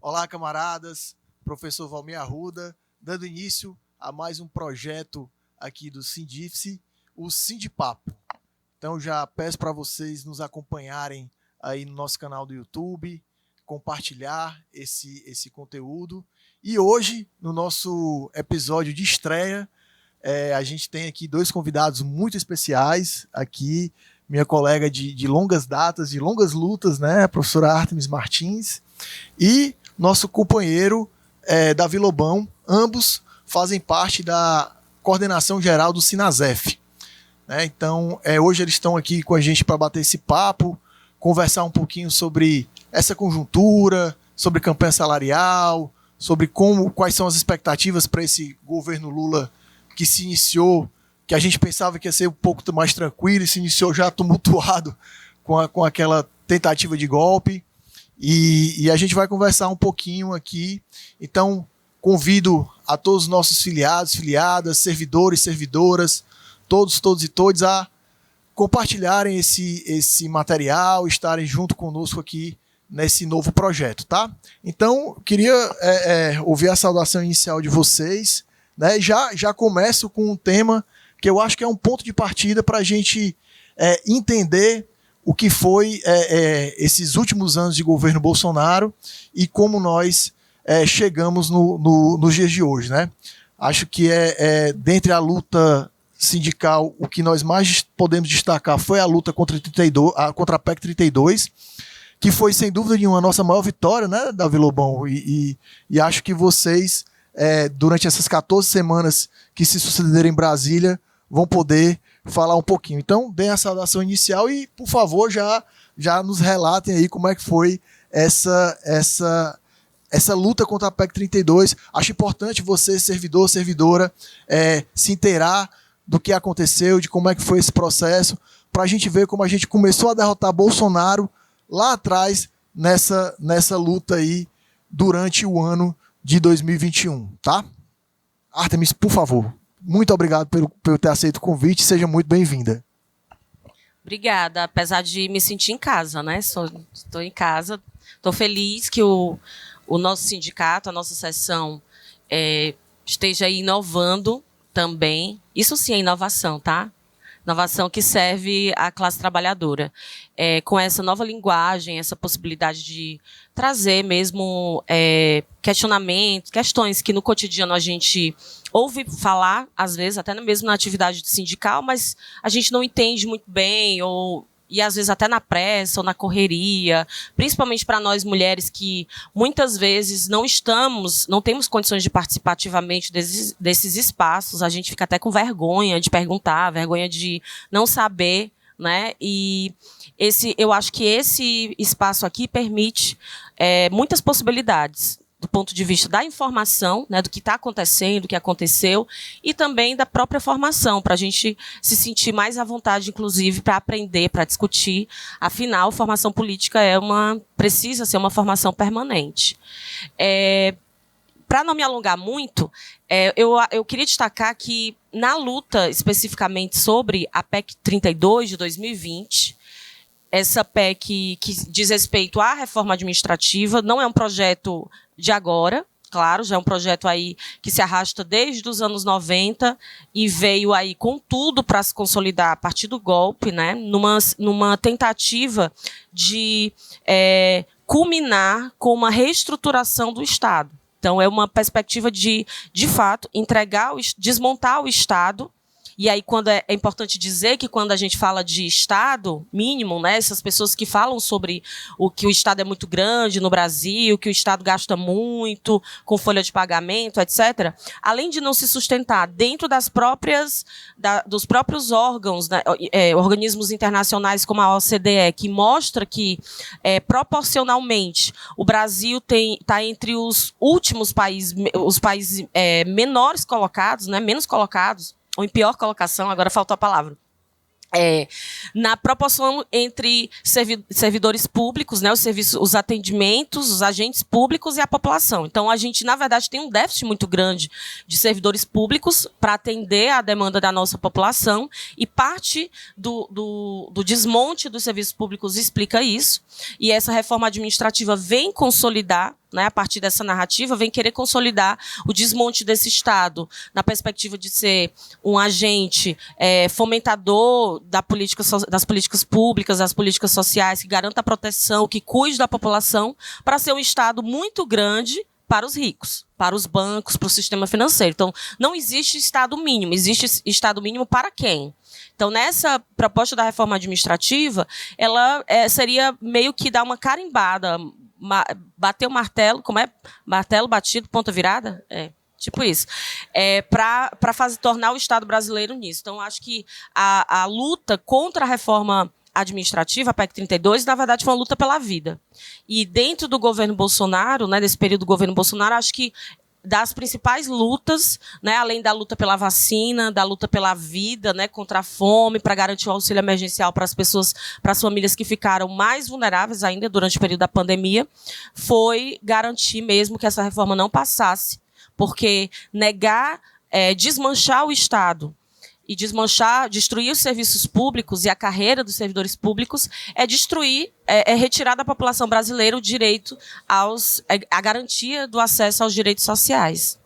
Olá, camaradas, professor Valmir Arruda, dando início a mais um projeto aqui do Sindifse, o Sindipapo. Então já peço para vocês nos acompanharem aí no nosso canal do YouTube, compartilhar esse conteúdo. E hoje, no nosso episódio de estreia, a gente tem aqui dois convidados muito especiais aqui, minha colega de longas datas, de longas lutas, né, a professora Artemis Martins, e nosso companheiro Davi Lobão. Ambos fazem parte da coordenação geral do Sinasef. Então, hoje eles estão aqui com a gente para bater esse papo, conversar um pouquinho sobre essa conjuntura, sobre campanha salarial, sobre quais são as expectativas para esse governo Lula que se iniciou, que a gente pensava que ia ser um pouco mais tranquilo, e se iniciou já tumultuado com aquela tentativa de golpe. E a gente vai conversar um pouquinho aqui. Então, convido a todos os nossos filiados, filiadas, servidores, servidoras, todos e todas a compartilharem esse material, estarem junto conosco aqui nesse novo projeto, tá? Então, queria ouvir a saudação inicial de vocês, né? Já começo com um tema que eu acho que é um ponto de partida para a gente entender o que foi esses últimos anos de governo Bolsonaro e como nós chegamos nos dias de hoje, né? Acho que dentre a luta sindical, o que nós mais podemos destacar foi a luta contra a PEC 32, que foi, sem dúvida nenhuma, a nossa maior vitória, né, Davi Lobão? E acho que vocês, durante essas 14 semanas que se sucederem em Brasília, vão poder falar um pouquinho. Então, deem a saudação inicial e, por favor, já nos relatem aí como é que foi essa luta contra a PEC 32. Acho importante você, servidor, servidora, se inteirar do que aconteceu, de como é que foi esse processo, para a gente ver como a gente começou a derrotar Bolsonaro lá atrás, nessa luta aí, durante o ano de 2021, tá? Artemis, por favor. Muito obrigado por ter aceito o convite. Seja muito bem-vinda. Obrigada, apesar de me sentir em casa, né? Estou em casa. Estou feliz que o nosso sindicato, a nossa seção, esteja aí inovando também. Isso sim é inovação, tá? Inovação que serve à classe trabalhadora. Com essa nova linguagem, essa possibilidade de trazer mesmo questionamentos, questões que no cotidiano a gente ouve falar, às vezes, até mesmo na atividade sindical, mas a gente não entende muito bem, e às vezes até na pressa ou na correria, principalmente para nós mulheres que muitas vezes não temos condições de participar ativamente desses espaços, a gente fica até com vergonha de perguntar, vergonha de não saber, né? E eu acho que esse espaço aqui permite muitas possibilidades, do ponto de vista da informação, né, do que está acontecendo, do que aconteceu, e também da própria formação, para a gente se sentir mais à vontade, inclusive, para aprender, para discutir. Afinal, formação política precisa ser uma formação permanente. Para não me alongar muito, eu queria destacar que, na luta especificamente sobre a PEC 32 de 2020, essa PEC que diz respeito à reforma administrativa não é um projeto de agora, claro, já é um projeto aí que se arrasta desde os anos 90 e veio aí com tudo para se consolidar a partir do golpe, né, numa tentativa de culminar com uma reestruturação do Estado. Então, é uma perspectiva de fato, desmontar o Estado. E aí, é importante dizer que quando a gente fala de Estado mínimo, né, essas pessoas que falam sobre que o Estado é muito grande no Brasil, que o Estado gasta muito com folha de pagamento, etc., além de não se sustentar dentro dos próprios órgãos, né, organismos internacionais como a OCDE, que mostra que, proporcionalmente, o Brasil está entre os últimos países, os países menores colocados, né, menos colocados, ou em pior colocação, agora faltou a palavra, na proporção entre servidores públicos, né, os atendimentos, os agentes públicos e a população. Então, a gente, na verdade, tem um déficit muito grande de servidores públicos para atender à demanda da nossa população, e parte do desmonte dos serviços públicos explica isso, e essa reforma administrativa vem consolidar né, a partir dessa narrativa, vem querer consolidar o desmonte desse Estado, na perspectiva de ser um agente fomentador das políticas públicas, das políticas sociais, que garanta a proteção, que cuide da população, para ser um Estado muito grande para os ricos, para os bancos, para o sistema financeiro. Então, não existe Estado mínimo. Existe Estado mínimo para quem? Então, nessa proposta da reforma administrativa, ela seria meio que dar uma carimbada, bater o martelo, como é? Martelo batido, ponta virada? Tipo isso, para tornar o Estado brasileiro nisso. Então, acho que a luta contra a reforma administrativa, a PEC 32, na verdade, foi uma luta pela vida. E dentro do governo Bolsonaro, né, desse período do governo Bolsonaro, acho que das principais lutas, né, além da luta pela vacina, da luta pela vida, né, contra a fome, para garantir o auxílio emergencial para as pessoas, para as famílias que ficaram mais vulneráveis ainda durante o período da pandemia, foi garantir mesmo que essa reforma não passasse, porque negar, desmanchar o Estado e destruir os serviços públicos e a carreira dos servidores públicos é retirar da população brasileira o direito à garantia do acesso aos direitos sociais.